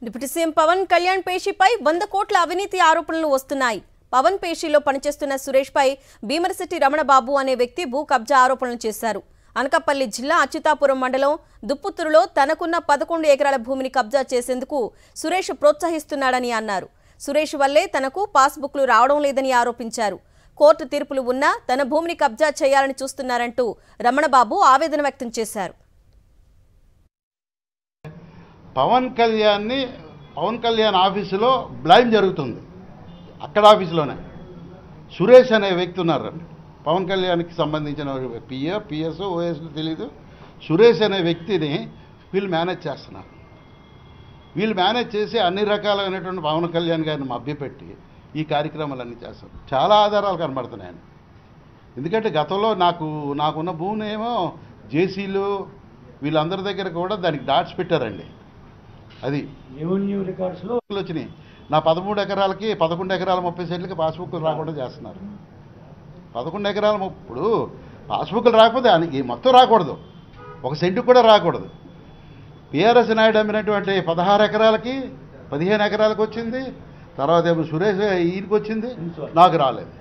Deputy CM Pawan Kalyan పేషీపై 100 కోట్ల అవినీతి ఆరోపణలు వస్తున్నాయి. పవన్ పేషీలో పనిచేస్తున్న సురేష్ పై భీమరశెట్టి రమణబాబు అనే వ్యక్తి భూ కబ్జా ఆరోపణలు చేశారు. అనకాపల్లి జిల్లా అచ్యుతాపురం మండలం దుప్పుతురులో తనకున్న 11 ఎకరాల భూమిని కబ్జా చేసేందుకు సురేష్ ప్రోత్సహిస్తున్నాడని అన్నారు. సురేష్ వల్లే తనకు పాస్బుక్లు రావడం లేదని ఆరోపించారు. కోర్టు తీర్పులు ఉన్నా తన భూమిని కబ్జా చేయాలని చూస్తున్నారంటూ రమణబాబు ఆవేదన వ్యక్తం చేశారు. పవన్ కళ్యాణ్ ఆఫీసులో బ్లైమ్ జరుగుతుంది. అక్కడ ఆఫీసులోనే సురేష్ అనే వ్యక్తి ఉన్నారు. పవన్ కళ్యాణ్కి సంబంధించిన పిఎస్ ఓఎస్ తెలీదు. సురేష్ అనే వ్యక్తిని వీళ్ళు మేనేజ్ చేస్తున్నారు. వీళ్ళు మేనేజ్ చేసి అన్ని రకాలైనటువంటి పవన్ కళ్యాణ్ గారిని మభ్యపెట్టి ఈ కార్యక్రమాలన్నీ చేస్తారు. చాలా ఆధారాలు కనబడుతున్నాయని. ఎందుకంటే గతంలో నాకున్న భూమిని ఏమో జేసీలు వీళ్ళందరి దగ్గర కూడా దానికి డాట్స్ పెట్టారండి. అది రెవెన్యూ రికార్డ్స్లో వచ్చినాయి. నా 13 ఎకరాలకి 11 ఎకరాల 30 సెంట్లకి పాస్బుక్లు రాకుండా చేస్తున్నారు. 11 ఎకరాల ఇప్పుడు పాస్బుక్లు రాకపోతే దానికి మొత్తం రాకూడదు, 1 సెంటు కూడా రాకూడదు. పిఆర్ఎస్ నాయుడు అమ్మినటువంటి 16 ఎకరాలకి 15 ఎకరాలకు వచ్చింది. తర్వాత ఏమో సురేష్ ఈయనకి వచ్చింది, నాకు రాలేదు.